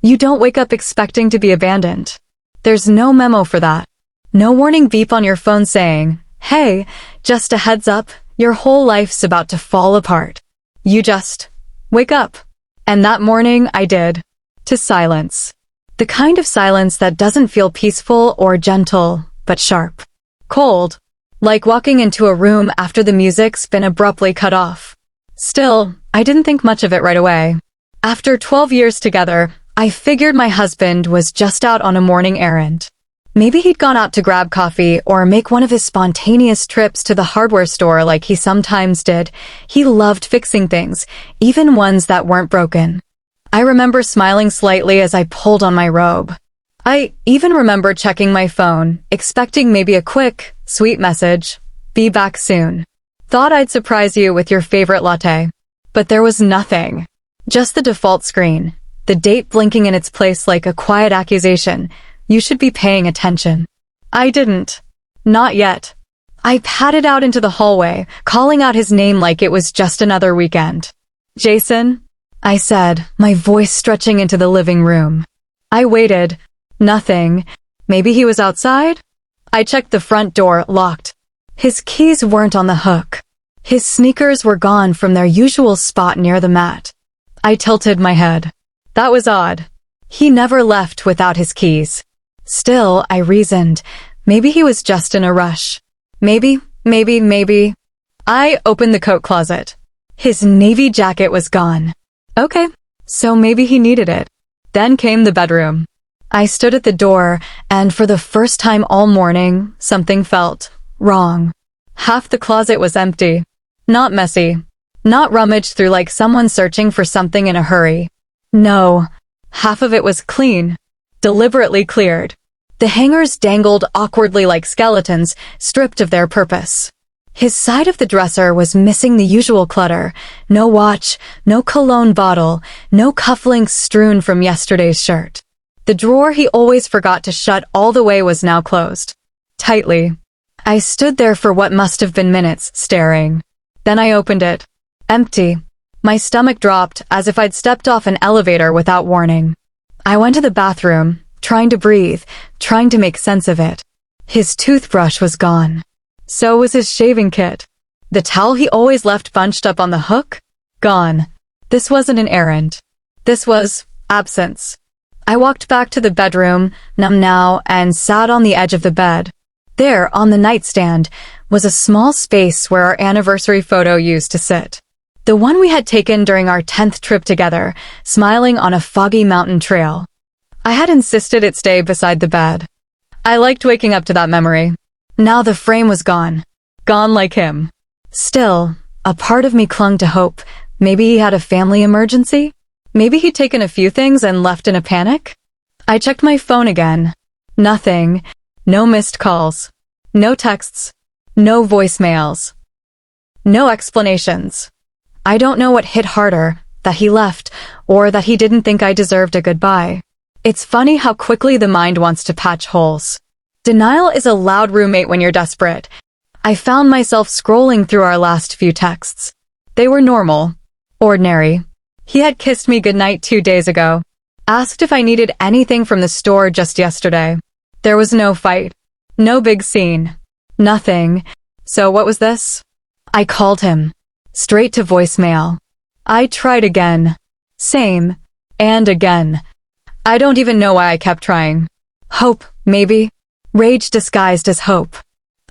You don't wake up expecting to be abandoned. There's no memo for that. No warning beep on your phone saying, "Hey, just a heads up, your whole life's about to fall apart." You just wake up. And that morning I did. To silence. The kind of silence that doesn't feel peaceful or gentle, but sharp. Cold. Like walking into a room after the music's been abruptly cut off. Still, I didn't think much of it right away. After 12 years together, I figured my husband was just out on a morning errand. Maybe he'd gone out to grab coffee or make one of his spontaneous trips to the hardware store like he sometimes did. He loved fixing things, even ones that weren't broken. I remember smiling slightly as I pulled on my robe. I even remember checking my phone, expecting maybe a quick, sweet message, "Be back soon." Thought I'd surprise you with your favorite latte. But there was nothing. Just the default screen, the date blinking in its place like a quiet accusation. You should be paying attention. I didn't. Not yet. I padded out into the hallway, calling out his name like it was just another weekend. "Jason?" I said, my voice stretching into the living room. I waited. Nothing. Maybe he was outside? I checked the front door, locked. His keys weren't on the hook. His sneakers were gone from their usual spot near the mat. I tilted my head. That was odd. He never left without his keys. Still, I reasoned, maybe he was just in a rush. Maybe. I opened the coat closet. His navy jacket was gone. Okay, so maybe he needed it. Then came the bedroom. I stood at the door, and for the first time all morning, something felt wrong. Half the closet was empty. Not messy. Not rummaged through like someone searching for something in a hurry. No. Half of it was clean. Deliberately cleared. The hangers dangled awkwardly like skeletons, stripped of their purpose. His side of the dresser was missing the usual clutter. No watch, no cologne bottle, no cufflinks strewn from yesterday's shirt. The drawer he always forgot to shut all the way was now closed. Tightly. I stood there for what must have been minutes, staring. Then I opened it. Empty. My stomach dropped as if I'd stepped off an elevator without warning. I went to the bathroom, trying to breathe, trying to make sense of it. His toothbrush was gone. So was his shaving kit. The towel he always left bunched up on the hook? Gone. This wasn't an errand. This was absence. I walked back to the bedroom, numb now, and sat on the edge of the bed. There, on the nightstand, was a small space where our anniversary photo used to sit. The one we had taken during our 10th trip together, smiling on a foggy mountain trail. I had insisted it stay beside the bed. I liked waking up to that memory. Now the frame was gone. Gone like him. Still, a part of me clung to hope. Maybe he had a family emergency? Maybe he'd taken a few things and left in a panic? I checked my phone again. Nothing. No missed calls. No texts. No voicemails. No explanations. I don't know what hit harder, that he left, or that he didn't think I deserved a goodbye. It's funny how quickly the mind wants to patch holes. Denial is a loud roommate when you're desperate. I found myself scrolling through our last few texts. They were normal. Ordinary. He had kissed me goodnight 2 days ago. Asked if I needed anything from the store just yesterday. There was no fight. No big scene. Nothing. So what was this? I called him. Straight to voicemail. I tried again. Same. And again. I don't even know why I kept trying. Hope, maybe. Rage disguised as hope.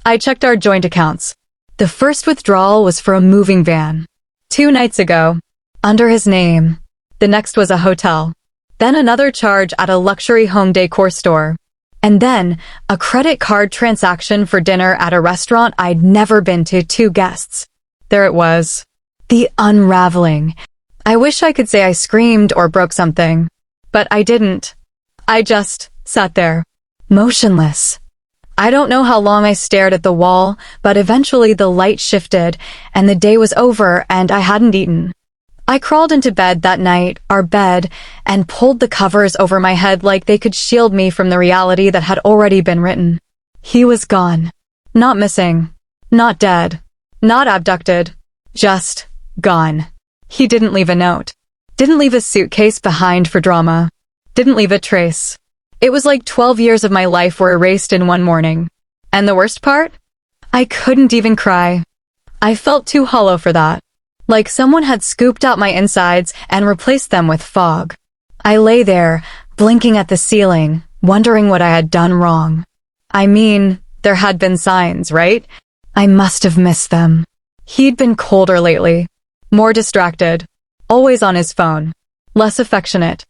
I checked our joint accounts. The first withdrawal was for a moving van. 2 nights ago. Under his name. The next was a hotel. Then another charge at a luxury home decor store. And then a credit card transaction for dinner at a restaurant I'd never been to, 2 guests. There it was. The unraveling. I wish I could say I screamed or broke something. But I didn't. I just sat there. Motionless. I don't know how long I stared at the wall, but eventually the light shifted, and the day was over and I hadn't eaten. I crawled into bed that night, our bed, and pulled the covers over my head like they could shield me from the reality that had already been written. He was gone. Not missing. Not dead. Not abducted. Just gone. He didn't leave a note. Didn't leave a suitcase behind for drama. Didn't leave a trace. It was like 12 years of my life were erased in one morning. And the worst part? I couldn't even cry. I felt too hollow for that. Like someone had scooped out my insides and replaced them with fog. I lay there, blinking at the ceiling, wondering what I had done wrong. I mean, there had been signs, right? I must have missed them. He'd been colder lately, more distracted, always on his phone, less affectionate.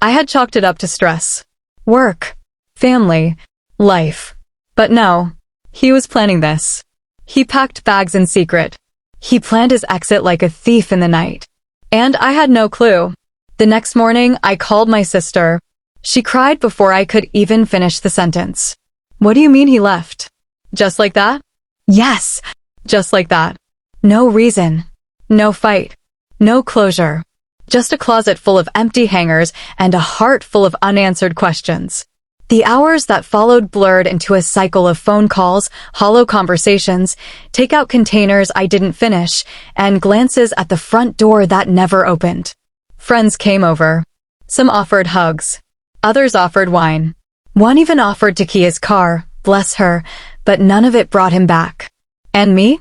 I had chalked it up to stress. Work, family, life. But no, he was planning this. He packed bags in secret. He planned his exit like a thief in the night. And I had no clue. The next morning, I called my sister. She cried before I could even finish the sentence. What do you mean he left? Just like that? Yes, just like that. No reason. No fight. No closure. Just a closet full of empty hangers and a heart full of unanswered questions. The hours that followed blurred into a cycle of phone calls, hollow conversations, takeout containers I didn't finish, and glances at the front door that never opened. Friends came over. Some offered hugs. Others offered wine. One even offered to key his car, bless her, but none of it brought him back. And me?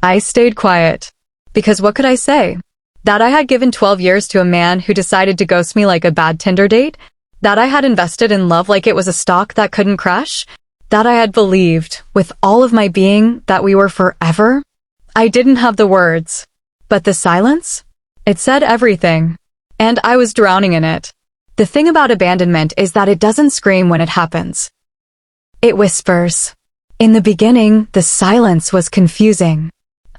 I stayed quiet. Because what could I say? That I had given 12 years to a man who decided to ghost me like a bad Tinder date? That I had invested in love like it was a stock that couldn't crash? That I had believed, with all of my being, that we were forever? I didn't have the words. But the silence? It said everything. And I was drowning in it. The thing about abandonment is that it doesn't scream when it happens. It whispers. In the beginning, the silence was confusing.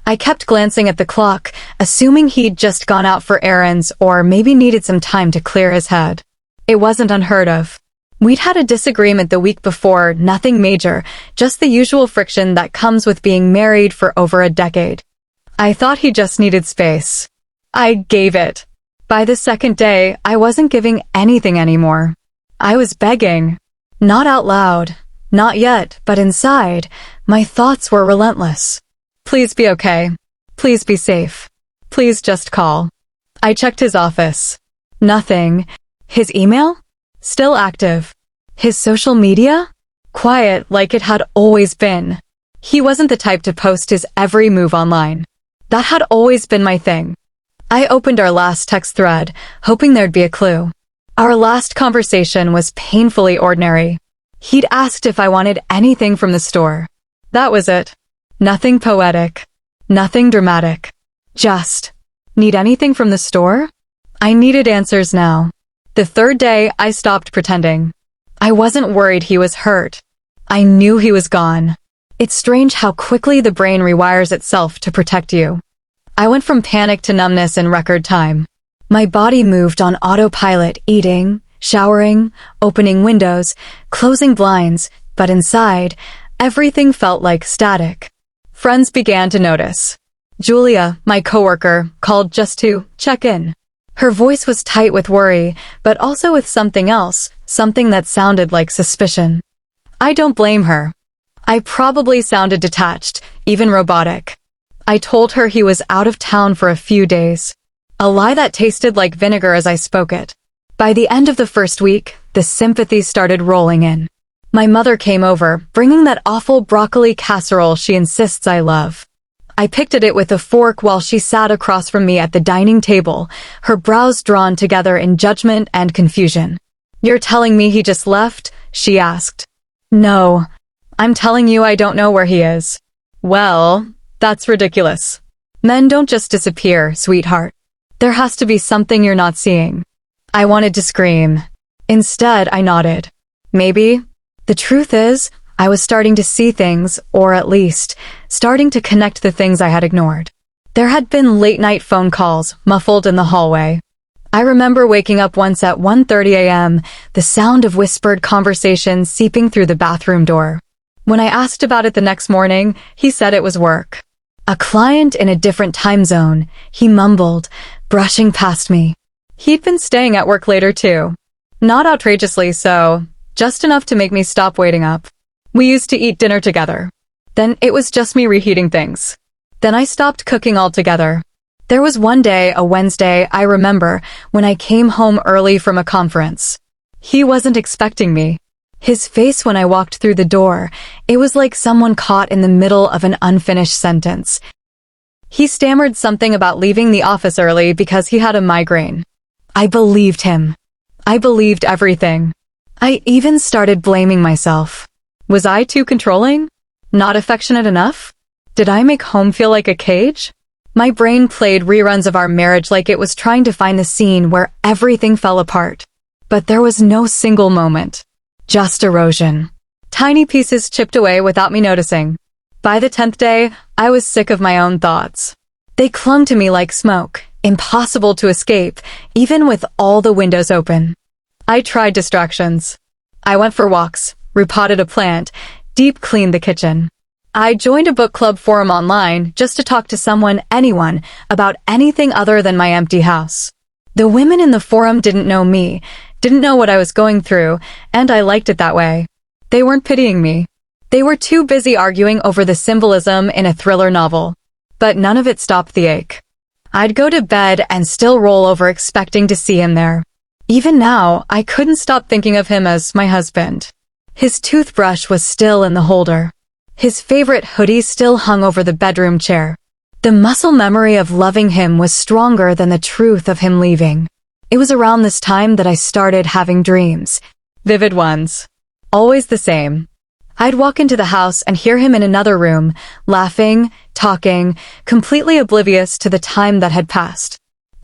I kept glancing at the clock, assuming he'd just gone out for errands or maybe needed some time to clear his head. It wasn't unheard of. We'd had a disagreement the week before, nothing major, just the usual friction that comes with being married for over a decade. I thought he just needed space. I gave it. By the second day, I wasn't giving anything anymore. I was begging. Not out loud. Not yet, but inside, my thoughts were relentless. Please be okay. Please be safe. Please just call. I checked his office. Nothing. His email? Still active. His social media? Quiet like it had always been. He wasn't the type to post his every move online. That had always been my thing. I opened our last text thread, hoping there'd be a clue. Our last conversation was painfully ordinary. He'd asked if I wanted anything from the store. That was it. Nothing poetic. Nothing dramatic. Just, need anything from the store? I needed answers now. The third day, I stopped pretending. I wasn't worried he was hurt. I knew he was gone. It's strange how quickly the brain rewires itself to protect you. I went from panic to numbness in record time. My body moved on autopilot, eating, showering, opening windows, closing blinds, but inside, everything felt like static. Friends began to notice. Julia, my coworker, called just to check in. Her voice was tight with worry, but also with something else, something that sounded like suspicion. I don't blame her. I probably sounded detached, even robotic. I told her he was out of town for a few days. A lie that tasted like vinegar as I spoke it. By the end of the first week, the sympathy started rolling in. My mother came over, bringing that awful broccoli casserole she insists I love. I picked at it with a fork while she sat across from me at the dining table, her brows drawn together in judgment and confusion. "You're telling me he just left?" she asked. "No. I'm telling you I don't know where he is." "Well, that's ridiculous. Men don't just disappear, sweetheart. There has to be something you're not seeing." I wanted to scream. Instead, I nodded. Maybe. The truth is, I was starting to see things, or at least, starting to connect the things I had ignored. There had been late-night phone calls, muffled in the hallway. I remember waking up once at 1:30 a.m., the sound of whispered conversation seeping through the bathroom door. When I asked about it the next morning, he said it was work. A client in a different time zone, he mumbled, brushing past me. He'd been staying at work later too. Not outrageously so, just enough to make me stop waiting up. We used to eat dinner together. Then it was just me reheating things. Then I stopped cooking altogether. There was one day, a Wednesday, I remember, when I came home early from a conference. He wasn't expecting me. His face when I walked through the door, it was like someone caught in the middle of an unfinished sentence. He stammered something about leaving the office early because he had a migraine. I believed him. I believed everything. I even started blaming myself. Was I too controlling? Not affectionate enough? Did I make home feel like a cage? My brain played reruns of our marriage like it was trying to find the scene where everything fell apart. But there was no single moment. Just erosion. Tiny pieces chipped away without me noticing. By the 10th day, I was sick of my own thoughts. They clung to me like smoke, impossible to escape, even with all the windows open. I tried distractions. I went for walks, repotted a plant, deep cleaned the kitchen. I joined a book club forum online just to talk to someone, anyone, about anything other than my empty house. The women in the forum didn't know me, didn't know what I was going through, and I liked it that way. They weren't pitying me. They were too busy arguing over the symbolism in a thriller novel. But none of it stopped the ache. I'd go to bed and still roll over expecting to see him there. Even now, I couldn't stop thinking of him as my husband. His toothbrush was still in the holder. His favorite hoodie still hung over the bedroom chair. The muscle memory of loving him was stronger than the truth of him leaving. It was around this time that I started having dreams. Vivid ones. Always the same. I'd walk into the house and hear him in another room, laughing, talking, completely oblivious to the time that had passed.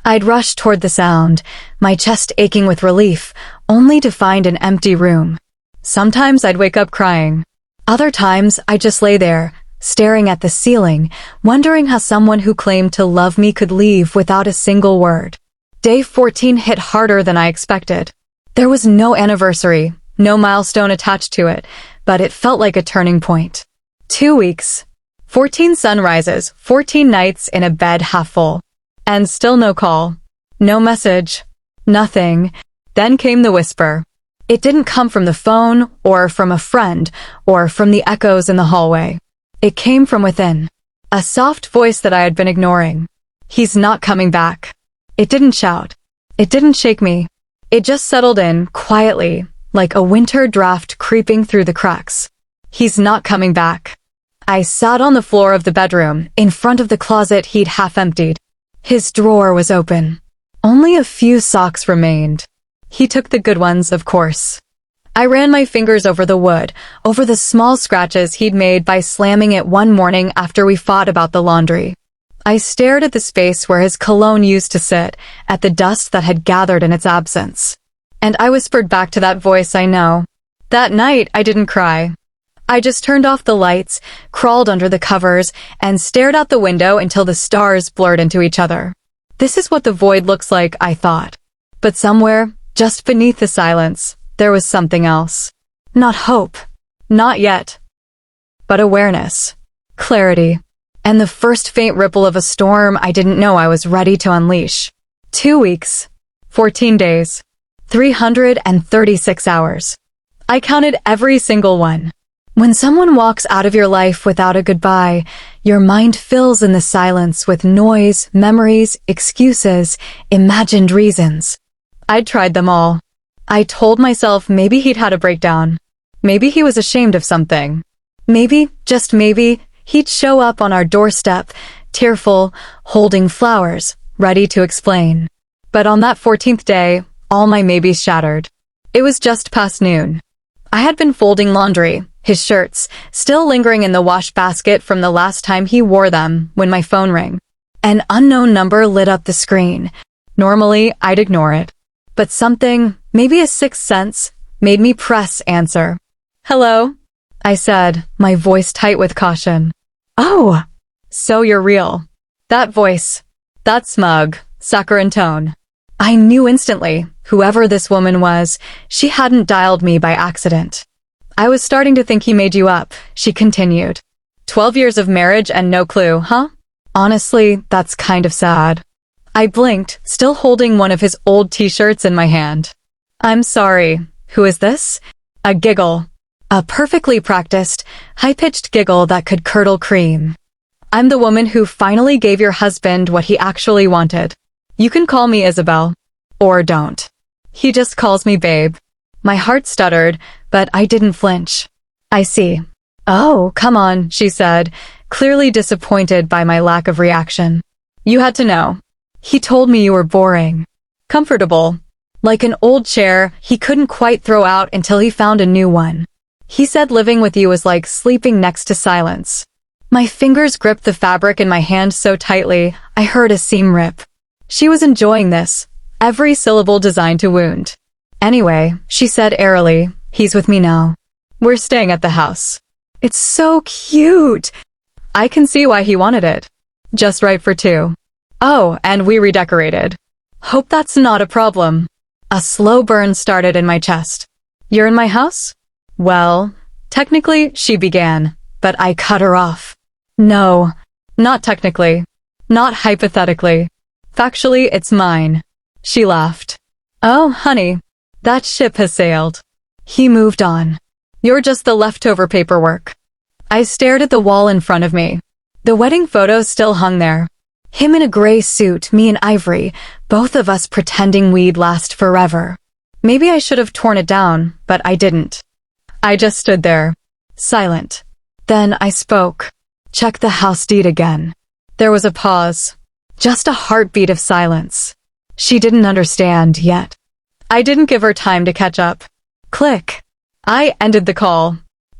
I'd rush toward the sound, my chest aching with relief, only to find an empty room. Sometimes I'd wake up crying. Other times I'd just lay there, staring at the ceiling, wondering how someone who claimed to love me could leave without a single word. Day 14 hit harder than I expected. There was no anniversary, no milestone attached to it, but it felt like a turning point. 2 weeks. 14 sunrises, 14 nights in a bed half full. And still no call. No message. Nothing. Then came the whisper. It didn't come from the phone, or from a friend, or from the echoes in the hallway. It came from within. A soft voice that I had been ignoring. He's not coming back. It didn't shout. It didn't shake me. It just settled in, quietly, like a winter draft creeping through the cracks. He's not coming back. I sat on the floor of the bedroom, in front of the closet he'd half emptied. His drawer was open. Only a few socks remained. He took the good ones, of course. I ran my fingers over the wood, over the small scratches he'd made by slamming it one morning after we fought about the laundry. I stared at the space where his cologne used to sit, at the dust that had gathered in its absence. And I whispered back to that voice I know. That night, I didn't cry. I just turned off the lights, crawled under the covers, and stared out the window until the stars blurred into each other. This is what the void looks like, I thought. But somewhere, just beneath the silence, there was something else. Not hope. Not yet. But awareness. Clarity. And the first faint ripple of a storm I didn't know I was ready to unleash. 2 weeks. 14 days. 336 hours. I counted every single one. When someone walks out of your life without a goodbye, your mind fills in the silence with noise, memories, excuses, imagined reasons. I'd tried them all. I told myself maybe he'd had a breakdown. Maybe he was ashamed of something. Maybe, just maybe, he'd show up on our doorstep, tearful, holding flowers, ready to explain. But on that 14th day, all my maybes shattered. It was just past noon. I had been folding laundry, his shirts, still lingering in the wash basket from the last time he wore them, when my phone rang. An unknown number lit up the screen. Normally, I'd ignore it. But something, maybe a sixth sense, made me press answer. Hello? I said, my voice tight with caution. Oh, so you're real. That voice, that smug, saccharine tone. I knew instantly, whoever this woman was, she hadn't dialed me by accident. I was starting to think he made you up, she continued. 12 years of marriage and no clue, huh? Honestly, that's kind of sad. I blinked, still holding one of his old t-shirts in my hand. I'm sorry. Who is this? A giggle. A perfectly practiced, high-pitched giggle that could curdle cream. I'm the woman who finally gave your husband what he actually wanted. You can call me Isabel. Or don't. He just calls me babe. My heart stuttered, but I didn't flinch. I see. Oh, come on, she said, clearly disappointed by my lack of reaction. You had to know. He told me you were boring. Comfortable. Like an old chair he couldn't quite throw out until he found a new one. He said living with you was like sleeping next to silence. My fingers gripped the fabric in my hand so tightly, I heard a seam rip. She was enjoying this, every syllable designed to wound. Anyway, she said airily, he's with me now. We're staying at the house. It's so cute. I can see why he wanted it. Just right for two. Oh, and we redecorated. Hope that's not a problem. A slow burn started in my chest. You're in my house? Well, technically, she began, but I cut her off. No, not technically. Not hypothetically. Factually, it's mine. She laughed. Oh, honey, that ship has sailed. He moved on. You're just the leftover paperwork. I stared at the wall in front of me. The wedding photo still hung there. Him in a gray suit, me in ivory, both of us pretending we'd last forever. Maybe I should have torn it down, but I didn't. I just stood there, silent. Then I spoke. Check the house deed again. There was a pause. Just a heartbeat of silence. She didn't understand yet. I didn't give her time to catch up. Click. I ended the call.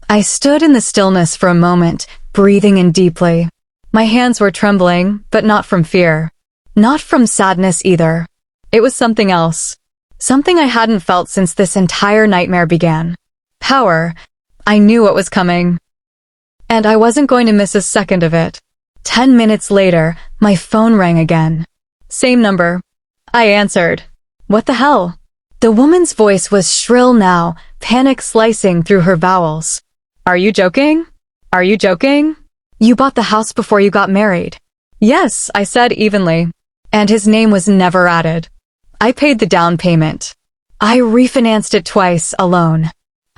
I stood in the stillness for a moment, breathing in deeply. My hands were trembling, but not from fear. Not from sadness either. It was something else. Something I hadn't felt since this entire nightmare began. Power. I knew what was coming. And I wasn't going to miss a second of it. 10 minutes later, my phone rang again. Same number. I answered. What the hell? The woman's voice was shrill now, panic slicing through her vowels. Are you joking? Are you joking? You bought the house before you got married. Yes, I said evenly. And his name was never added. I paid the down payment. I refinanced it twice alone.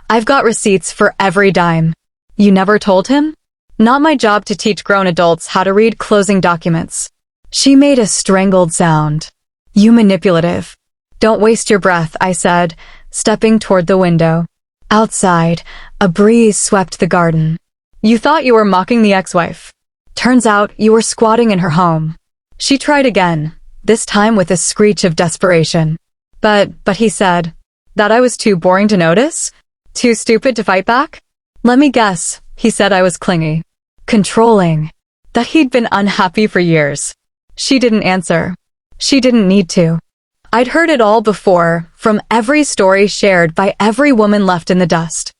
I've got receipts for every dime. You never told him? Not my job to teach grown adults how to read closing documents. She made a strangled sound. You manipulative. Don't waste your breath, I said, stepping toward the window. Outside, a breeze swept the garden. You thought you were mocking the ex-wife. Turns out you were squatting in her home. She tried again, this time with a screech of desperation. But he said, that I was too boring to notice? Too stupid to fight back? Let me guess, he said I was clingy. Controlling. That he'd been unhappy for years. She didn't answer. She didn't need to. I'd heard it all before, from every story shared by every woman left in the dust.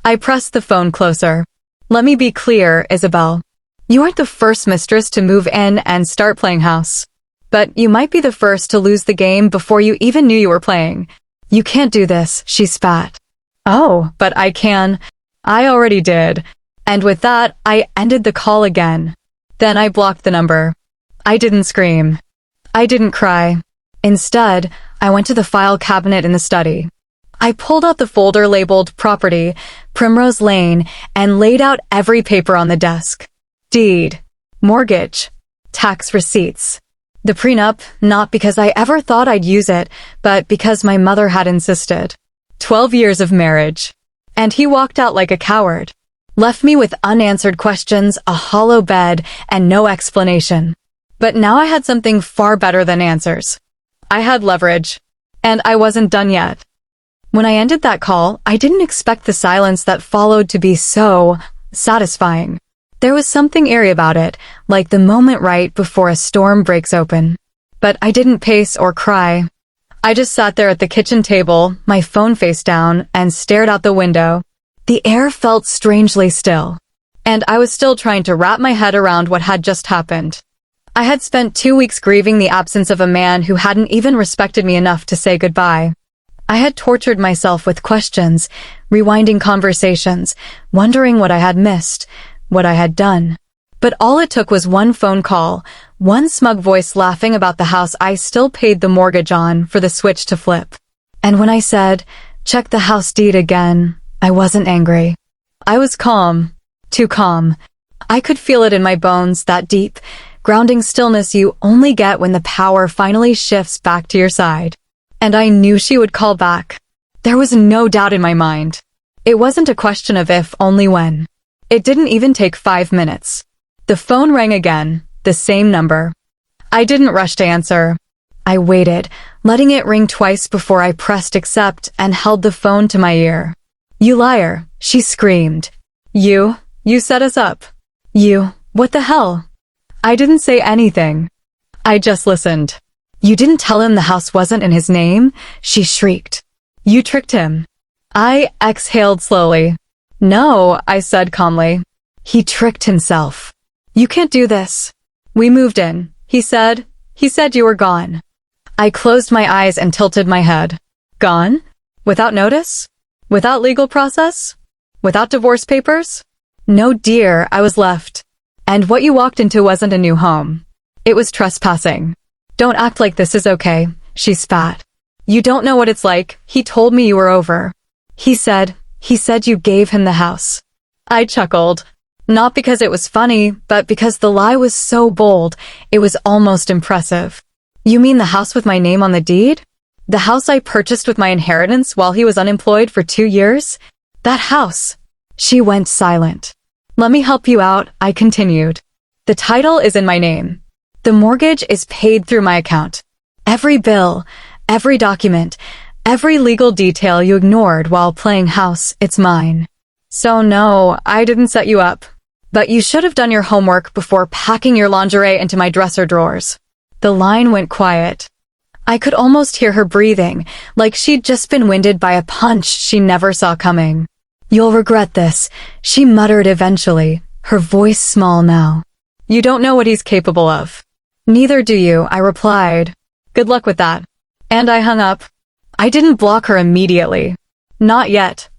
I pressed the phone closer. Let me be clear, Isabel. You aren't the first mistress to move in and start playing house. But you might be the first to lose the game before you even knew you were playing. You can't do this, she spat. Oh, but I can. I already did. And with that, I ended the call again. Then I blocked the number. I didn't scream. I didn't cry. Instead, I went to the file cabinet in the study. I pulled out the folder labeled Property, Primrose Lane, and laid out every paper on the desk. Deed, mortgage, tax receipts. The prenup, not because I ever thought I'd use it, but because my mother had insisted. 12 years of marriage. And he walked out like a coward. Left me with unanswered questions, a hollow bed, and no explanation. But now I had something far better than answers. I had leverage. And I wasn't done yet. When I ended that call, I didn't expect the silence that followed to be so satisfying. There was something eerie about it, like the moment right before a storm breaks open. But I didn't pace or cry. I just sat there at the kitchen table, my phone face down, and stared out the window. The air felt strangely still. And I was still trying to wrap my head around what had just happened. I had spent 2 weeks grieving the absence of a man who hadn't even respected me enough to say goodbye. I had tortured myself with questions, rewinding conversations, wondering what I had missed, what I had done. But all it took was one phone call, one smug voice laughing about the house I still paid the mortgage on for the switch to flip. And when I said, check the house deed again, I wasn't angry. I was calm. Too calm. I could feel it in my bones, that deep, grounding stillness you only get when the power finally shifts back to your side. And I knew she would call back. There was no doubt in my mind. It wasn't a question of if, only when. It didn't even take 5 minutes. The phone rang again, the same number. I didn't rush to answer. I waited, letting it ring twice before I pressed accept and held the phone to my ear. "You liar," she screamed. You set us up. What the hell?" I didn't say anything. I just listened. "You didn't tell him the house wasn't in his name?" she shrieked. "You tricked him." I exhaled slowly. "No," I said calmly. "He tricked himself. You can't do this." "We moved in," he said. "He said you were gone." I closed my eyes and tilted my head. Gone? Without notice? Without legal process? Without divorce papers? No, dear, I was left. And what you walked into wasn't a new home. It was trespassing. "Don't act like this is okay," she spat. "You don't know what it's like. He told me you were over. He said you gave him the house." I chuckled. Not because it was funny, but because the lie was so bold, it was almost impressive. "You mean the house with my name on the deed? The house I purchased with my inheritance while he was unemployed for 2 years? That house." She went silent. "Let me help you out," I continued. "The title is in my name. The mortgage is paid through my account. Every bill, every document, every legal detail you ignored while playing house, it's mine. So no, I didn't set you up. But you should have done your homework before packing your lingerie into my dresser drawers." The line went quiet. I could almost hear her breathing, like she'd just been winded by a punch she never saw coming. "You'll regret this," she muttered eventually, her voice small now. "You don't know what he's capable of." "Neither do you," I replied. "Good luck with that." And I hung up. I didn't block her immediately. Not yet.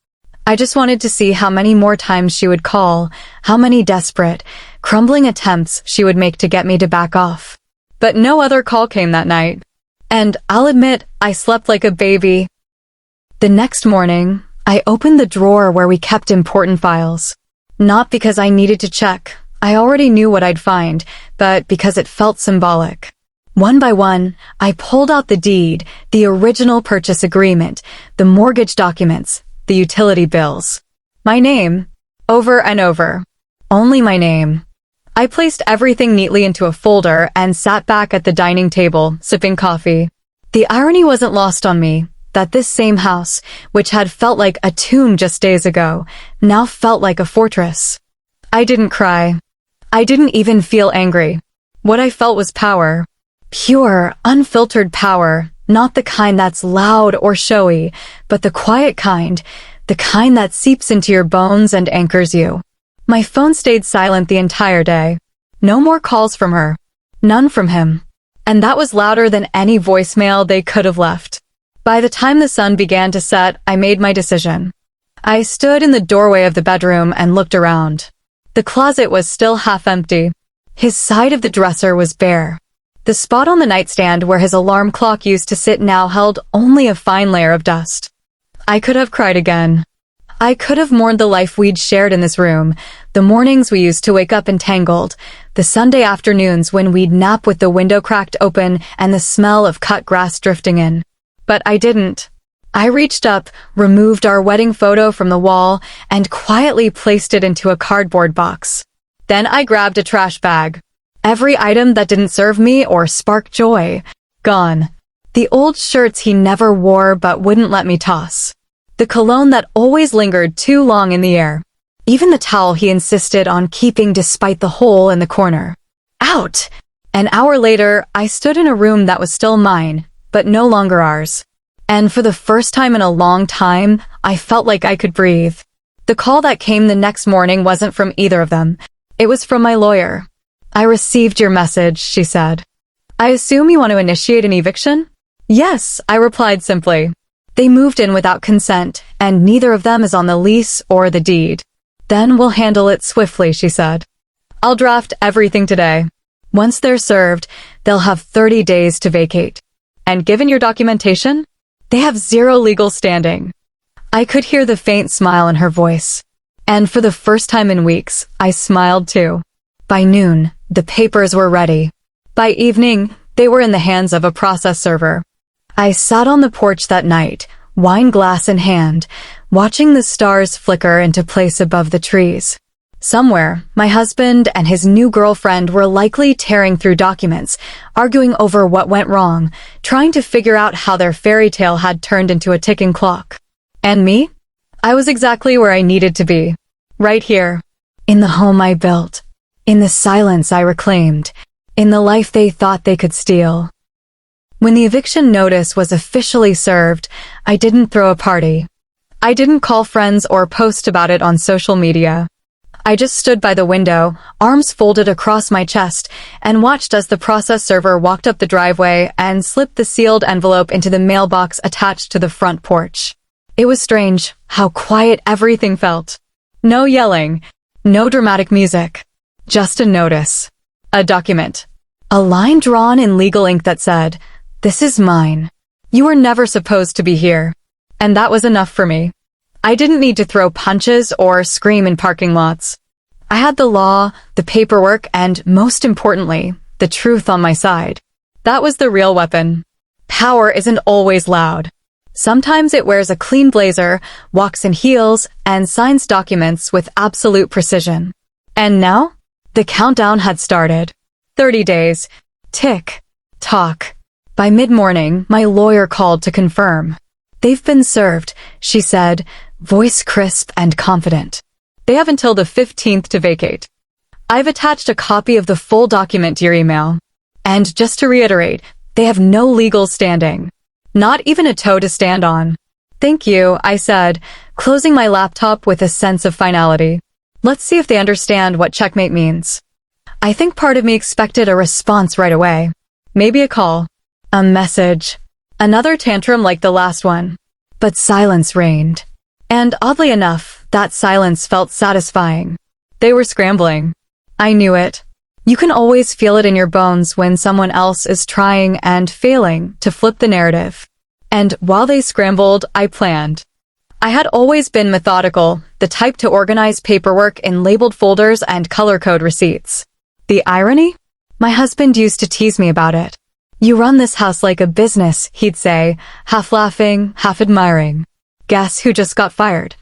I just wanted to see how many more times she would call, how many desperate, crumbling attempts she would make to get me to back off. But no other call came that night. And I'll admit, I slept like a baby. The next morning, I opened the drawer where we kept important files. Not because I needed to check. I already knew what I'd find, but because it felt symbolic. One by one, I pulled out the deed, the original purchase agreement, the mortgage documents, the utility bills. My name. Over and over. Only my name. I placed everything neatly into a folder and sat back at the dining table, sipping coffee. The irony wasn't lost on me, that this same house, which had felt like a tomb just days ago, now felt like a fortress. I didn't cry. I didn't even feel angry. What I felt was power. Pure, unfiltered power, not the kind that's loud or showy, but the quiet kind, the kind that seeps into your bones and anchors you. My phone stayed silent the entire day. No more calls from her. None from him. And that was louder than any voicemail they could have left. By the time the sun began to set, I made my decision. I stood in the doorway of the bedroom and looked around. The closet was still half empty. His side of the dresser was bare. The spot on the nightstand where his alarm clock used to sit now held only a fine layer of dust. I could have cried again. I could have mourned the life we'd shared in this room, the mornings we used to wake up entangled, the Sunday afternoons when we'd nap with the window cracked open and the smell of cut grass drifting in. But I didn't. I reached up, removed our wedding photo from the wall, and quietly placed it into a cardboard box. Then I grabbed a trash bag. Every item that didn't serve me or spark joy, gone. The old shirts he never wore but wouldn't let me toss. The cologne that always lingered too long in the air. Even the towel he insisted on keeping despite the hole in the corner. Out! An hour later, I stood in a room that was still mine, but no longer ours. And for the first time in a long time, I felt like I could breathe. The call that came the next morning wasn't from either of them. It was from my lawyer. "I received your message," she said. "I assume you want to initiate an eviction?" "Yes," I replied simply. "They moved in without consent, and neither of them is on the lease or the deed." "Then we'll handle it swiftly," she said. "I'll draft everything today. Once they're served, they'll have 30 days to vacate. And given your documentation, they have zero legal standing." I could hear the faint smile in her voice. And for the first time in weeks, I smiled too. By noon, the papers were ready. By evening, they were in the hands of a process server. I sat on the porch that night, wine glass in hand, watching the stars flicker into place above the trees. Somewhere, my husband and his new girlfriend were likely tearing through documents, arguing over what went wrong, trying to figure out how their fairy tale had turned into a ticking clock. And me? I was exactly where I needed to be. Right here. In the home I built. In the silence I reclaimed. In the life they thought they could steal. When the eviction notice was officially served, I didn't throw a party. I didn't call friends or post about it on social media. I just stood by the window, arms folded across my chest, and watched as the process server walked up the driveway and slipped the sealed envelope into the mailbox attached to the front porch. It was strange how quiet everything felt. No yelling, no dramatic music, just a notice, a document, a line drawn in legal ink that said, "This is mine. You were never supposed to be here." And that was enough for me. I didn't need to throw punches or scream in parking lots. I had the law, the paperwork, and most importantly, the truth on my side. That was the real weapon. Power isn't always loud. Sometimes it wears a clean blazer, walks in heels, and signs documents with absolute precision. And now, the countdown had started. 30 days. Tick. Tock. By mid-morning, my lawyer called to confirm. "They've been served," she said, voice crisp and confident. "They have until the 15th to vacate." I've attached a copy of the full document to your email. And just to reiterate, they have no legal standing. Not even a toe to stand on. "Thank you," I said, closing my laptop with a sense of finality. Let's see if they understand what checkmate means. I think part of me expected a response right away. Maybe a call. A message. Another tantrum like the last one. But silence reigned. And oddly enough, that silence felt satisfying. They were scrambling. I knew it. You can always feel it in your bones when someone else is trying and failing to flip the narrative. And while they scrambled, I planned. I had always been methodical, the type to organize paperwork in labeled folders and color code receipts. The irony? My husband used to tease me about it. "You run this house like a business," he'd say, half laughing, half admiring. Guess who just got fired?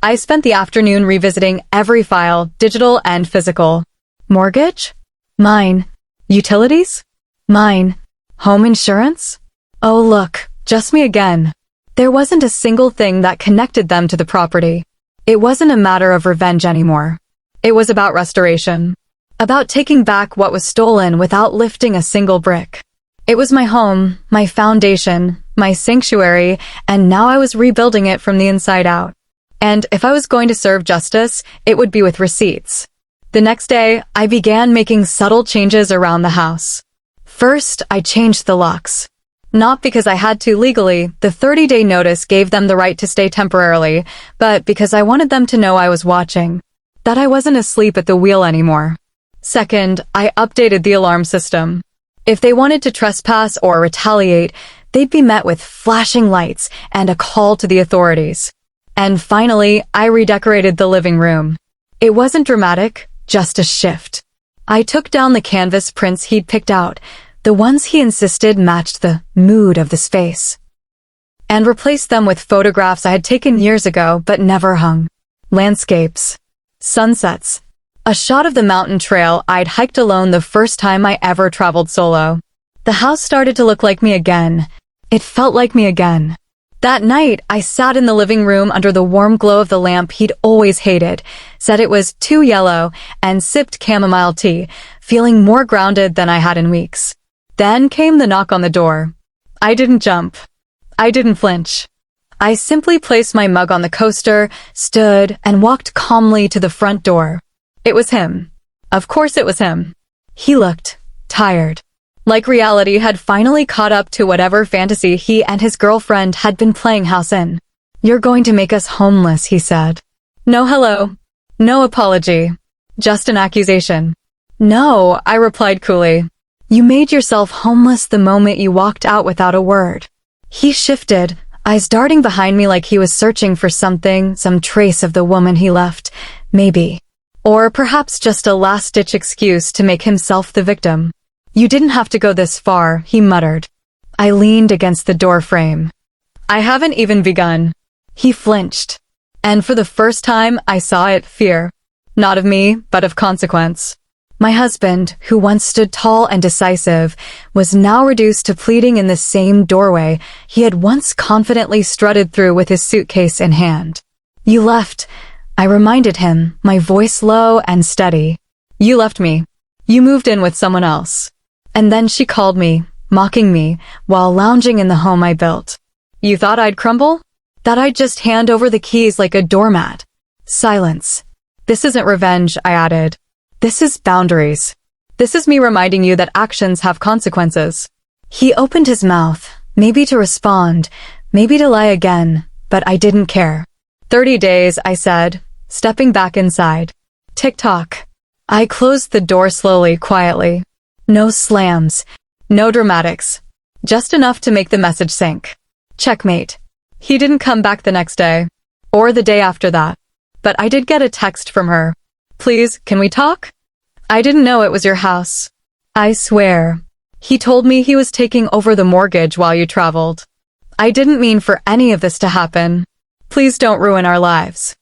I spent the afternoon revisiting every file, digital and physical. Mortgage? Mine. Utilities? Mine. Home insurance? Oh look, just me again. There wasn't a single thing that connected them to the property. It wasn't a matter of revenge anymore. It was about restoration. About taking back what was stolen without lifting a single brick. It was my home, my foundation, my sanctuary, and now I was rebuilding it from the inside out. And if I was going to serve justice, it would be with receipts. The next day, I began making subtle changes around the house. First, I changed the locks. Not because I had to legally, the 30-day notice gave them the right to stay temporarily, but because I wanted them to know I was watching. That I wasn't asleep at the wheel anymore. Second, I updated the alarm system. If they wanted to trespass or retaliate, they'd be met with flashing lights and a call to the authorities. And finally, I redecorated the living room. It wasn't dramatic, just a shift. I took down the canvas prints he'd picked out, the ones he insisted matched the mood of the space, and replaced them with photographs I had taken years ago but never hung. Landscapes. Sunsets. A shot of the mountain trail I'd hiked alone the first time I ever traveled solo. The house started to look like me again. It felt like me again. That night, I sat in the living room under the warm glow of the lamp he'd always hated, said it was too yellow, and sipped chamomile tea, feeling more grounded than I had in weeks. Then came the knock on the door. I didn't jump. I didn't flinch. I simply placed my mug on the coaster, stood, and walked calmly to the front door. It was him. Of course it was him. He looked tired. Like reality had finally caught up to whatever fantasy he and his girlfriend had been playing house in. "You're going to make us homeless," he said. No hello. No apology. Just an accusation. "No," I replied coolly. "You made yourself homeless the moment you walked out without a word." He shifted, eyes darting behind me like he was searching for something, some trace of the woman he left, maybe. Or perhaps just a last-ditch excuse to make himself the victim. "You didn't have to go this far," he muttered. I leaned against the door frame. I haven't even begun. He flinched. And for the first time, I saw it, fear. Not of me, but of consequence. My husband, who once stood tall and decisive, was now reduced to pleading in the same doorway he had once confidently strutted through with his suitcase in hand. You left, I reminded him, my voice low and steady. You left me. You moved in with someone else. And then she called me, mocking me, while lounging in the home I built. You thought I'd crumble? That I'd just hand over the keys like a doormat? Silence. This isn't revenge, I added. This is boundaries. This is me reminding you that actions have consequences. He opened his mouth, maybe to respond, maybe to lie again, but I didn't care. 30 days, I said, stepping back inside. Tick-tock. I closed the door slowly, quietly. No slams. No dramatics. Just enough to make the message sink. Checkmate. He didn't come back the next day. Or the day after that. But I did get a text from her. Please, can we talk? I didn't know it was your house. I swear. He told me he was taking over the mortgage while you traveled. I didn't mean for any of this to happen. Please don't ruin our lives.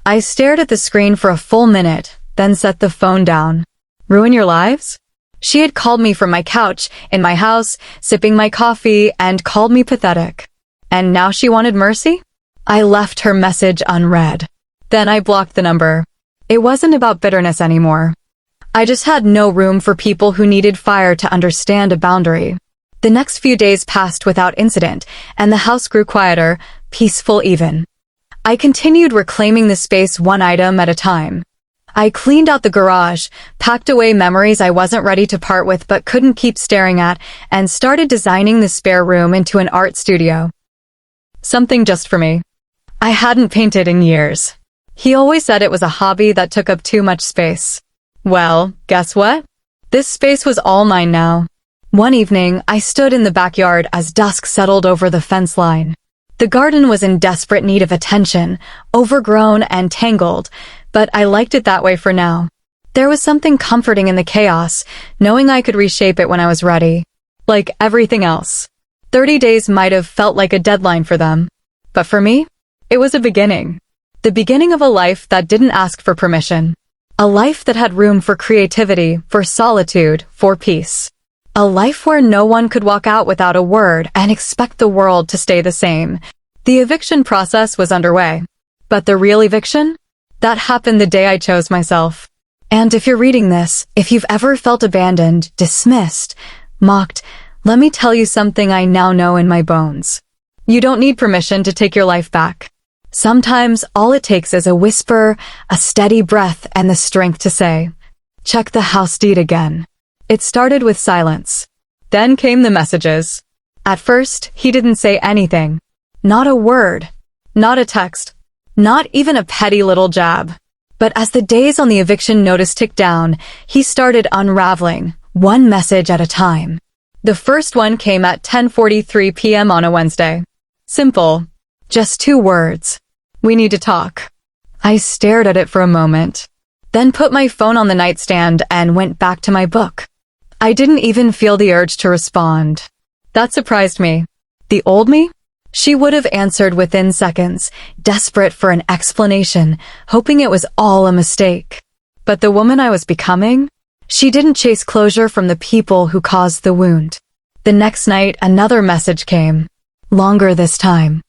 I stared at the screen for a full minute, then set the phone down. Ruin your lives? She had called me from my couch, in my house, sipping my coffee, and called me pathetic. And now she wanted mercy? I left her message unread. Then I blocked the number. It wasn't about bitterness anymore. I just had no room for people who needed fire to understand a boundary. The next few days passed without incident, and the house grew quieter, peaceful even. I continued reclaiming the space one item at a time. I cleaned out the garage, packed away memories I wasn't ready to part with but couldn't keep staring at, and started designing the spare room into an art studio. Something just for me. I hadn't painted in years. He always said it was a hobby that took up too much space. Well, guess what? This space was all mine now. One evening, I stood in the backyard as dusk settled over the fence line. The garden was in desperate need of attention, overgrown and tangled, but I liked it that way for now. There was something comforting in the chaos, knowing I could reshape it when I was ready. Like everything else. 30 days might have felt like a deadline for them. But for me, it was a beginning. The beginning of a life that didn't ask for permission. A life that had room for creativity, for solitude, for peace. A life where no one could walk out without a word and expect the world to stay the same. The eviction process was underway. But the real eviction? That happened the day I chose myself. And if you're reading this, if you've ever felt abandoned, dismissed, mocked, let me tell you something I now know in my bones. You don't need permission to take your life back. Sometimes all it takes is a whisper, a steady breath, and the strength to say, check the house deed again. It started with silence. Then came the messages. At first, he didn't say anything. Not a word. Not a text. Not even a petty little jab. But as the days on the eviction notice ticked down, he started unraveling, one message at a time. The first one came at 10:43 p.m. on a Wednesday. Simple. Just 2 words. We need to talk. I stared at it for a moment, then put my phone on the nightstand and went back to my book. I didn't even feel the urge to respond. That surprised me. The old me? She would have answered within seconds, desperate for an explanation, hoping it was all a mistake. But the woman I was becoming? She didn't chase closure from the people who caused the wound. The next night, another message came. Longer this time.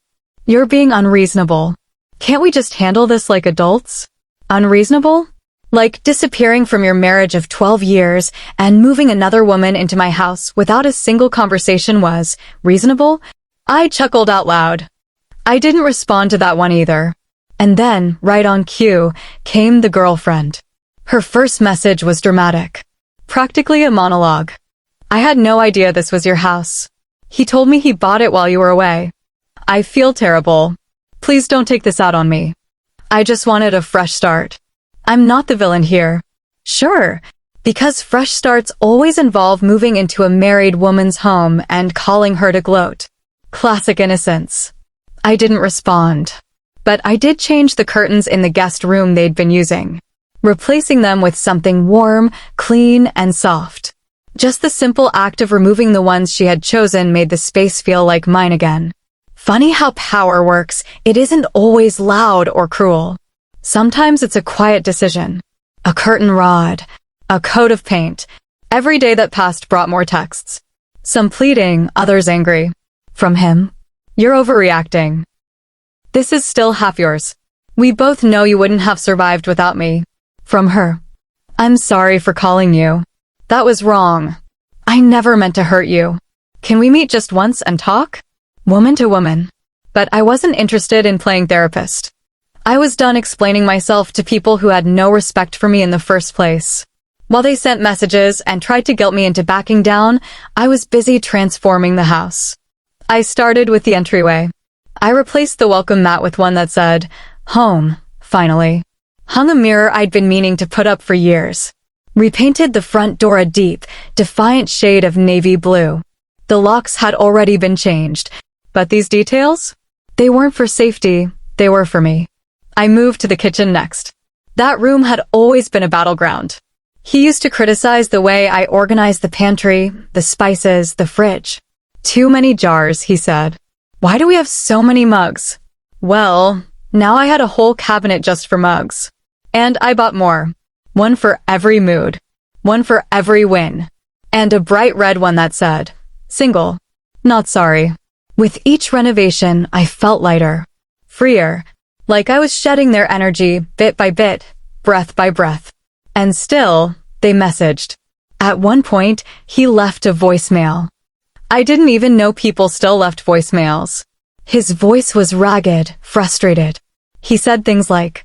You're being unreasonable. Can't we just handle this like adults? Unreasonable? Like disappearing from your marriage of 12 years and moving another woman into my house without a single conversation was reasonable? I chuckled out loud. I didn't respond to that one either. And then, right on cue, came the girlfriend. Her first message was dramatic. Practically a monologue. I had no idea this was your house. He told me he bought it while you were away. I feel terrible. Please don't take this out on me. I just wanted a fresh start. I'm not the villain here. Sure, because fresh starts always involve moving into a married woman's home and calling her to gloat. Classic innocence. I didn't respond. But I did change the curtains in the guest room they'd been using, replacing them with something warm, clean, and soft. Just the simple act of removing the ones she had chosen made the space feel like mine again. Funny how power works. It isn't always loud or cruel. Sometimes it's a quiet decision. A curtain rod. A coat of paint. Every day that passed brought more texts. Some pleading, others angry. From him, "You're overreacting. This is still half yours. We both know you wouldn't have survived without me." From her, "I'm sorry for calling you. That was wrong. I never meant to hurt you. Can we meet just once and talk?" Woman to woman. But I wasn't interested in playing therapist. I was done explaining myself to people who had no respect for me in the first place. While they sent messages and tried to guilt me into backing down, I was busy transforming the house. I started with the entryway. I replaced the welcome mat with one that said, "Home," finally. Hung a mirror I'd been meaning to put up for years. Repainted the front door a deep, defiant shade of navy blue. The locks had already been changed, but these details? They weren't for safety, they were for me. I moved to the kitchen next. That room had always been a battleground. He used to criticize the way I organized the pantry, the spices, the fridge. "Too many jars," he said. "Why do we have so many mugs?" Well, now I had a whole cabinet just for mugs. And I bought more. One for every mood. One for every win. And a bright red one that said, "Single. Not sorry." With each renovation, I felt lighter. Freer. Like I was shedding their energy, bit by bit, breath by breath. And still, they messaged. At one point, he left a voicemail. I didn't even know people still left voicemails. His voice was ragged, frustrated. He said things like,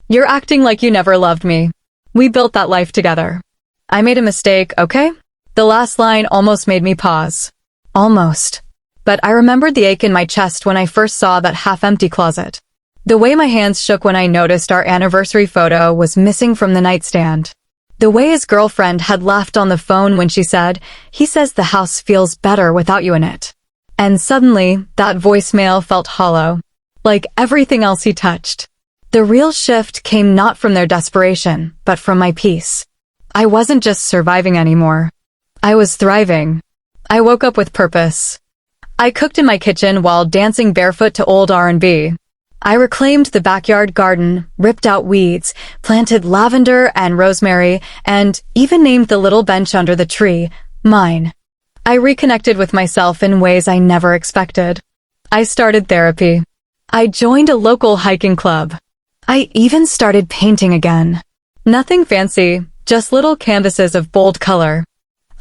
"You're acting like you never loved me. We built that life together. I made a mistake, okay?" The last line almost made me pause. Almost. But I remembered the ache in my chest when I first saw that half-empty closet. The way my hands shook when I noticed our anniversary photo was missing from the nightstand. The way his girlfriend had laughed on the phone when she said, "He says the house feels better without you in it." And suddenly, that voicemail felt hollow, like everything else he touched. The real shift came not from their desperation, but from my peace. I wasn't just surviving anymore. I was thriving. I woke up with purpose. I cooked in my kitchen while dancing barefoot to old R&B. I reclaimed the backyard garden, ripped out weeds, planted lavender and rosemary, and even named the little bench under the tree mine. I reconnected with myself in ways I never expected. I started therapy. I joined a local hiking club. I even started painting again. Nothing fancy, just little canvases of bold color.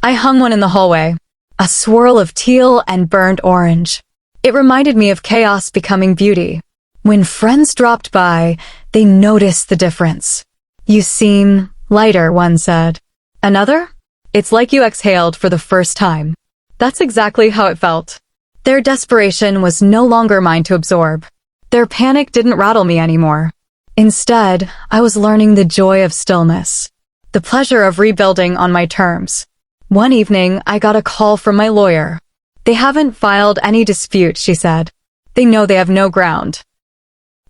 I hung one in the hallway, a swirl of teal and burnt orange. It reminded me of chaos becoming beauty. When friends dropped by, they noticed the difference. "You seem lighter," one said. Another? "It's like you exhaled for the first time." That's exactly how it felt. Their desperation was no longer mine to absorb. Their panic didn't rattle me anymore. Instead, I was learning the joy of stillness, the pleasure of rebuilding on my terms. One evening, I got a call from my lawyer. "They haven't filed any dispute," she said. "They know they have no ground."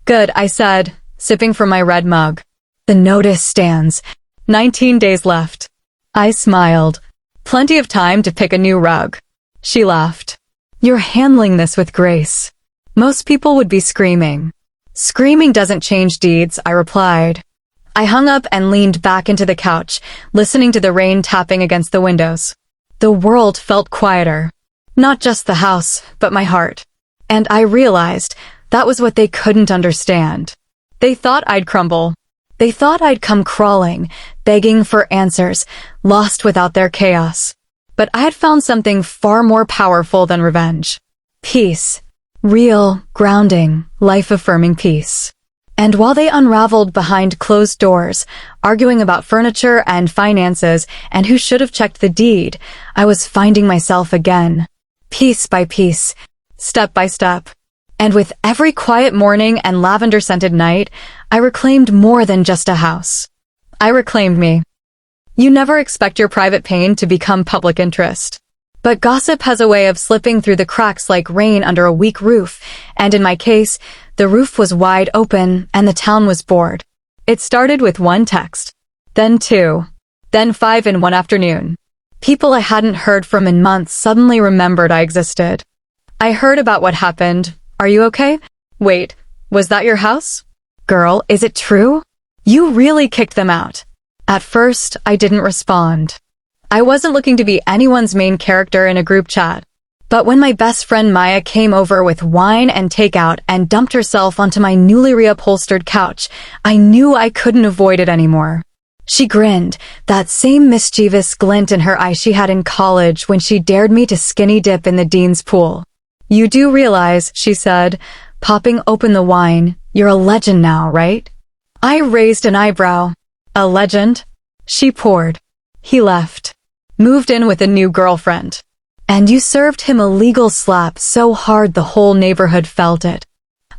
"Good," I said, sipping from my red mug. "The notice stands. 19 days left." I smiled. "Plenty of time to pick a new rug." She laughed. "You're handling this with grace. Most people would be screaming." "Screaming doesn't change deeds," I replied. I hung up and leaned back into the couch, listening to the rain tapping against the windows. The world felt quieter. Not just the house, but my heart. And I realized that was what they couldn't understand. They thought I'd crumble. They thought I'd come crawling, begging for answers, lost without their chaos. But I had found something far more powerful than revenge. Peace. Real, grounding, life-affirming peace. And while they unraveled behind closed doors, arguing about furniture and finances and who should have checked the deed, I was finding myself again. Piece by piece, step by step. And with every quiet morning and lavender-scented night, I reclaimed more than just a house. I reclaimed me. You never expect your private pain to become public interest. But gossip has a way of slipping through the cracks like rain under a weak roof, and in my case, the roof was wide open and the town was bored. It started with one text, then two, then 5 in one afternoon. People I hadn't heard from in months suddenly remembered I existed. I heard about what happened, Are you okay? Wait, was that your house? Girl, is it true? You really kicked them out. At first, I didn't respond. I wasn't looking to be anyone's main character in a group chat. But when my best friend Maya came over with wine and takeout and dumped herself onto my newly reupholstered couch, I knew I couldn't avoid it anymore. She grinned, that same mischievous glint in her eye she had in college when she dared me to skinny dip in the dean's pool. You do realize, she said, popping open the wine, you're a legend now, right? I raised an eyebrow. A legend? She poured. He left. Moved in with a new girlfriend. And you served him a legal slap so hard the whole neighborhood felt it.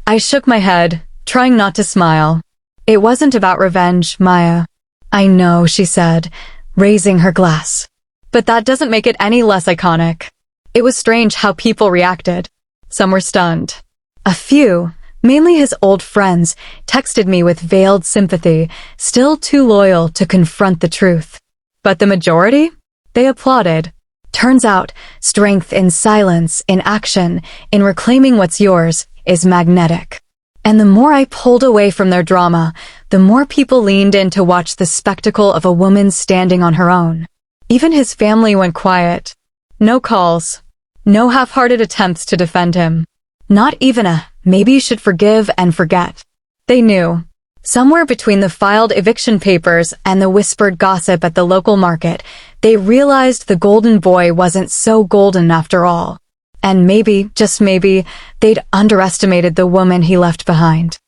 I shook my head, trying not to smile. It wasn't about revenge, Maya. I know, she said, raising her glass. But that doesn't make it any less iconic. It was strange how people reacted. Some were stunned. A few, mainly his old friends, texted me with veiled sympathy, still too loyal to confront the truth. But the majority? They applauded. Turns out, strength in silence, in action, in reclaiming what's yours, is magnetic. And the more I pulled away from their drama, the more people leaned in to watch the spectacle of a woman standing on her own. Even his family went quiet. No calls. No half-hearted attempts to defend him. Not even a, maybe you should forgive and forget. They knew. Somewhere between the filed eviction papers and the whispered gossip at the local market, they realized the golden boy wasn't so golden after all. And maybe, just maybe, they'd underestimated the woman he left behind.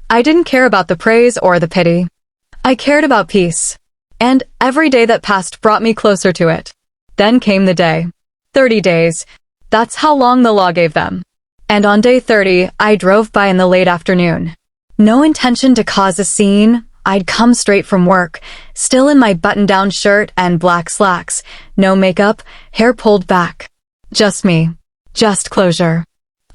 I didn't care about the praise or the pity. I cared about peace. And every day that passed brought me closer to it. Then came the day. 30 days. That's how long the law gave them. And on day 30, I drove by in the late afternoon. No intention to cause a scene. I'd come straight from work, still in my button-down shirt and black slacks. No makeup, hair pulled back. Just me. Just closure.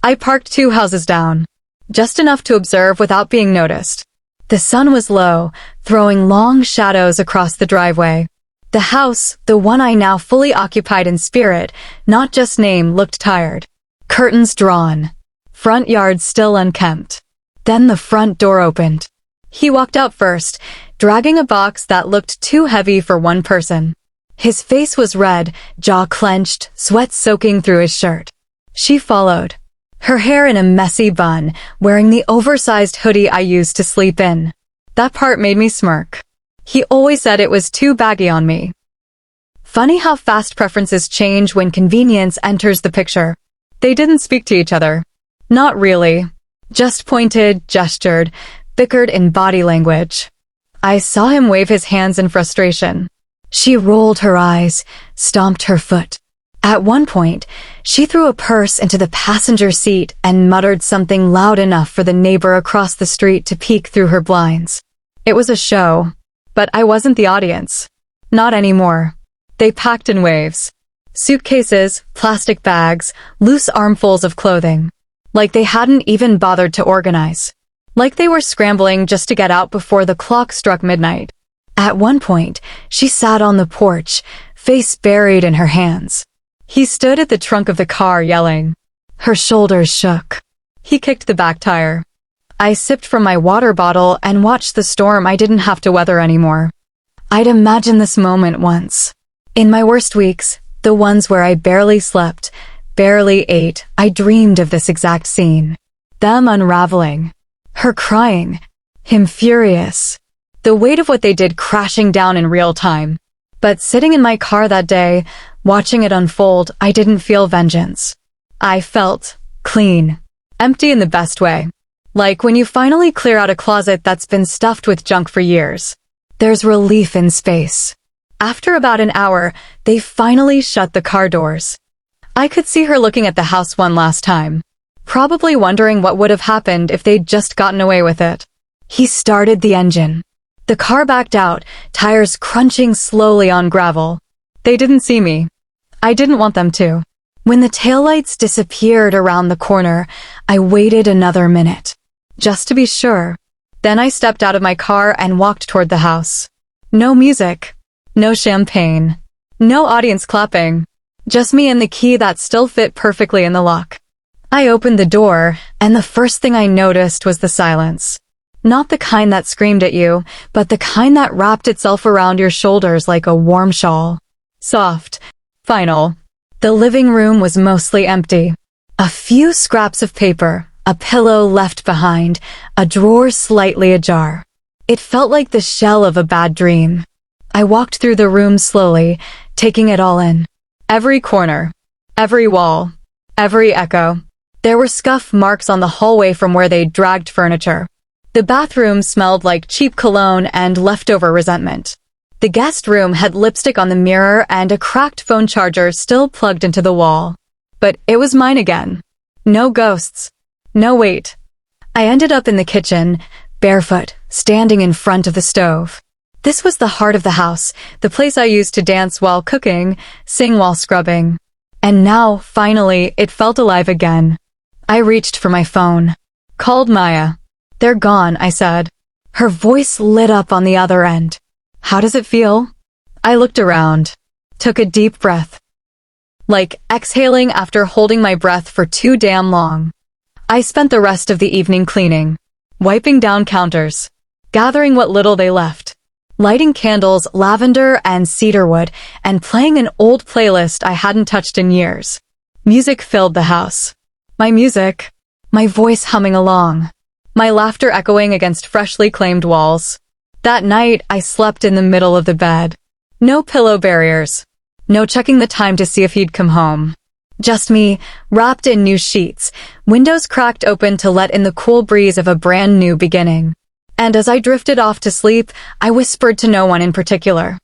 I parked 2 houses down. Just enough to observe without being noticed. The sun was low, throwing long shadows across the driveway. The house, the one I now fully occupied in spirit, not just name, looked tired. Curtains drawn. Front yard still unkempt. Then the front door opened. He walked out first, dragging a box that looked too heavy for one person. His face was red, jaw clenched, sweat soaking through his shirt. She followed. Her hair in a messy bun, wearing the oversized hoodie I used to sleep in. That part made me smirk. He always said it was too baggy on me. Funny how fast preferences change when convenience enters the picture. They didn't speak to each other. Not really. Just pointed, gestured, bickered in body language. I saw him wave his hands in frustration. She rolled her eyes, stomped her foot. At one point, she threw a purse into the passenger seat and muttered something loud enough for the neighbor across the street to peek through her blinds. It was a show, but I wasn't the audience. Not anymore. They packed in waves. Suitcases, plastic bags, loose armfuls of clothing. Like they hadn't even bothered to organize. Like they were scrambling just to get out before the clock struck midnight. At one point, she sat on the porch, face buried in her hands. He stood at the trunk of the car yelling. Her shoulders shook. He kicked the back tire. I sipped from my water bottle and watched the storm I didn't have to weather anymore. I'd imagined this moment once. In my worst weeks, the ones where I barely slept, barely ate, I dreamed of this exact scene. Them unraveling. Her crying. Him furious. The weight of what they did crashing down in real time. But sitting in my car that day, watching it unfold, I didn't feel vengeance. I felt clean. Empty in the best way. Like when you finally clear out a closet that's been stuffed with junk for years. There's relief in space. After about an hour, they finally shut the car doors. I could see her looking at the house one last time. Probably wondering what would have happened if they'd just gotten away with it. He started the engine. The car backed out, tires crunching slowly on gravel. They didn't see me. I didn't want them to. When the taillights disappeared around the corner, I waited another minute. Just to be sure. Then I stepped out of my car and walked toward the house. No music. No champagne. No audience clapping. Just me and the key that still fit perfectly in the lock. I opened the door, and the first thing I noticed was the silence. Not the kind that screamed at you, but the kind that wrapped itself around your shoulders like a warm shawl. Soft. Final. The living room was mostly empty. A few scraps of paper, a pillow left behind, a drawer slightly ajar. It felt like the shell of a bad dream. I walked through the room slowly, taking it all in. Every corner, every wall, every echo. There were scuff marks on the hallway from where they'd dragged furniture. The bathroom smelled like cheap cologne and leftover resentment. The guest room had lipstick on the mirror and a cracked phone charger still plugged into the wall. But it was mine again. No ghosts. No wait. I ended up in the kitchen, barefoot, standing in front of the stove. This was the heart of the house, the place I used to dance while cooking, sing while scrubbing. And now, finally, it felt alive again. I reached for my phone. Called Maya. "They're gone," I said. Her voice lit up on the other end. "How does it feel?" I looked around. Took a deep breath. Like exhaling after holding my breath for too damn long. I spent the rest of the evening cleaning, wiping down counters, gathering what little they left, lighting candles, lavender and cedarwood, and playing an old playlist I hadn't touched in years. Music filled the house. My music, my voice humming along, my laughter echoing against freshly claimed walls. That night, I slept in the middle of the bed. No pillow barriers. No checking the time to see if he'd come home. Just me, wrapped in new sheets, windows cracked open to let in the cool breeze of a brand new beginning. And as I drifted off to sleep, I whispered to no one in particular.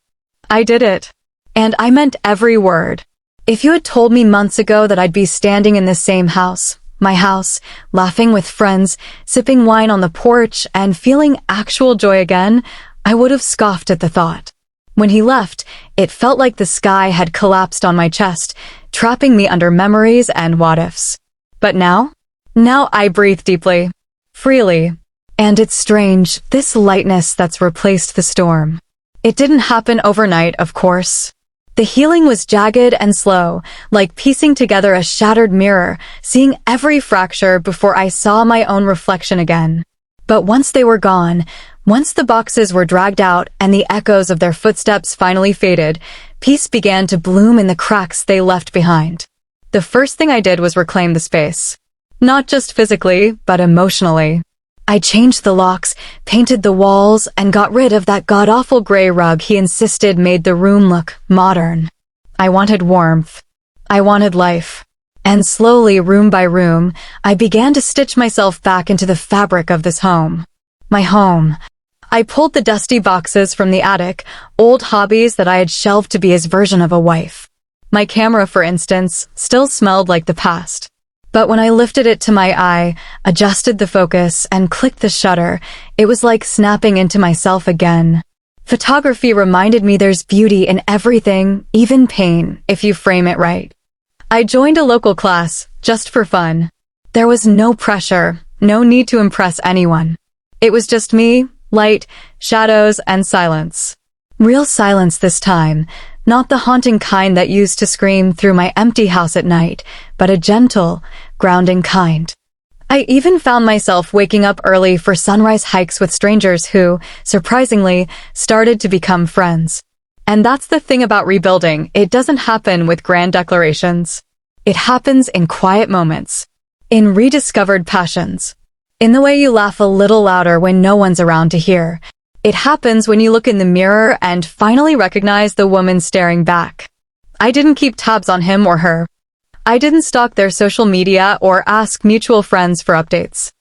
I did it. And I meant every word. If you had told me months ago that I'd be standing in this same house, my house, laughing with friends, sipping wine on the porch, and feeling actual joy again, I would have scoffed at the thought. When he left, it felt like the sky had collapsed on my chest, trapping me under memories and what-ifs. But now I breathe deeply, freely. And it's strange, this lightness that's replaced the storm. It didn't happen overnight, of course. The healing was jagged and slow, like piecing together a shattered mirror, seeing every fracture before I saw my own reflection again. But once they were gone, once the boxes were dragged out and the echoes of their footsteps finally faded, peace began to bloom in the cracks they left behind. The first thing I did was reclaim the space. Not just physically, but emotionally. I changed the locks, painted the walls, and got rid of that god-awful gray rug he insisted made the room look modern. I wanted warmth. I wanted life. And slowly, room by room, I began to stitch myself back into the fabric of this home. My home. I pulled the dusty boxes from the attic, old hobbies that I had shelved to be his version of a wife. My camera, for instance, still smelled like the past. But when I lifted it to my eye, adjusted the focus, and clicked the shutter, it was like snapping into myself again. Photography reminded me there's beauty in everything, even pain, if you frame it right. I joined a local class, just for fun. There was no pressure, no need to impress anyone. It was just me, light, shadows, and silence. Real silence this time, not the haunting kind that used to scream through my empty house at night, but a gentle, grounding kind. I even found myself waking up early for sunrise hikes with strangers who, surprisingly, started to become friends. And that's the thing about rebuilding, it doesn't happen with grand declarations. It happens in quiet moments, in rediscovered passions, in the way you laugh a little louder when no one's around to hear. It happens when you look in the mirror and finally recognize the woman staring back. I didn't keep tabs on him or her. I didn't stalk their social media or ask mutual friends for updates.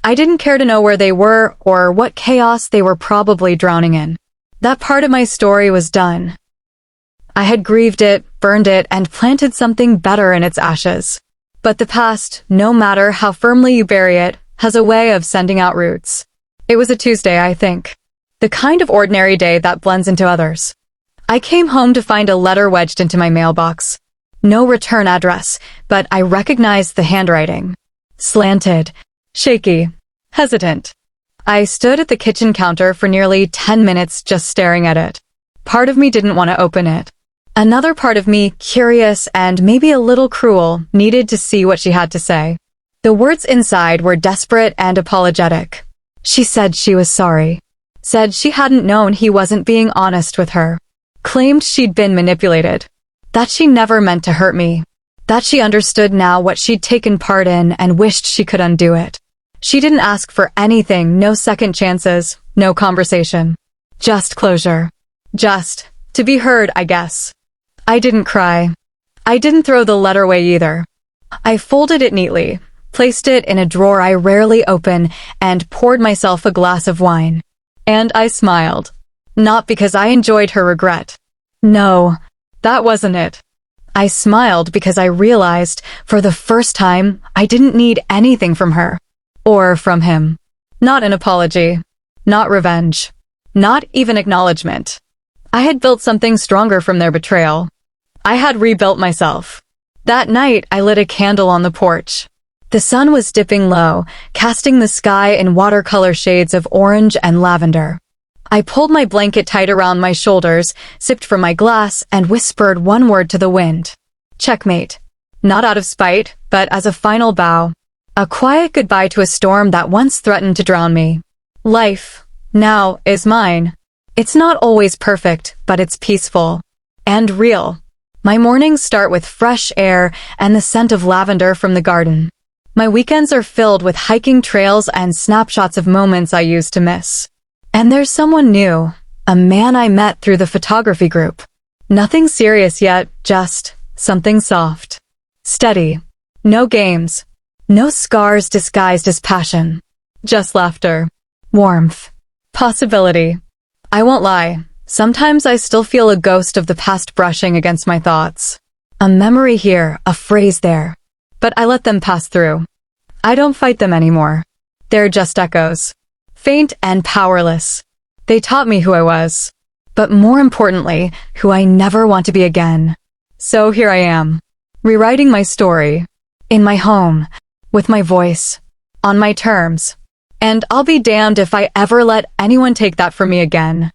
I didn't care to know where they were or what chaos they were probably drowning in. That part of my story was done. I had grieved it, burned it, and planted something better in its ashes. But the past, no matter how firmly you bury it, has a way of sending out roots. It was a Tuesday, I think. The kind of ordinary day that blends into others. I came home to find a letter wedged into my mailbox. No return address, but I recognized the handwriting. Slanted, shaky, hesitant. I stood at the kitchen counter for nearly 10 minutes just staring at it. Part of me didn't want to open it. Another part of me, curious and maybe a little cruel, needed to see what she had to say. The words inside were desperate and apologetic. She said she was sorry. Said she hadn't known he wasn't being honest with her. Claimed she'd been manipulated. That she never meant to hurt me. That she understood now what she'd taken part in and wished she could undo it. She didn't ask for anything, no second chances, no conversation. Just closure. Just to be heard, I guess. I didn't cry. I didn't throw the letter away either. I folded it neatly, placed it in a drawer I rarely open, and poured myself a glass of wine. And I smiled. Not because I enjoyed her regret. No, that wasn't it. I smiled because I realized, for the first time, I didn't need anything from her. Or from him. Not an apology. Not revenge. Not even acknowledgement. I had built something stronger from their betrayal. I had rebuilt myself. That night, I lit a candle on the porch. The sun was dipping low, casting the sky in watercolor shades of orange and lavender. I pulled my blanket tight around my shoulders, sipped from my glass, and whispered one word to the wind. Checkmate. Not out of spite, but as a final bow. A quiet goodbye to a storm that once threatened to drown me. Life, now, is mine. It's not always perfect, but it's peaceful. And real. My mornings start with fresh air and the scent of lavender from the garden. My weekends are filled with hiking trails and snapshots of moments I used to miss. And there's someone new, a man I met through the photography group. Nothing serious yet, just something soft. Steady. No games. No scars disguised as passion. Just laughter. Warmth. Possibility. I won't lie. Sometimes I still feel a ghost of the past brushing against my thoughts. A memory here, a phrase there. But I let them pass through. I don't fight them anymore. They're just echoes. Faint and powerless. They taught me who I was. But more importantly, who I never want to be again. So here I am. Rewriting my story. In my home. With my voice. On my terms. And I'll be damned if I ever let anyone take that from me again.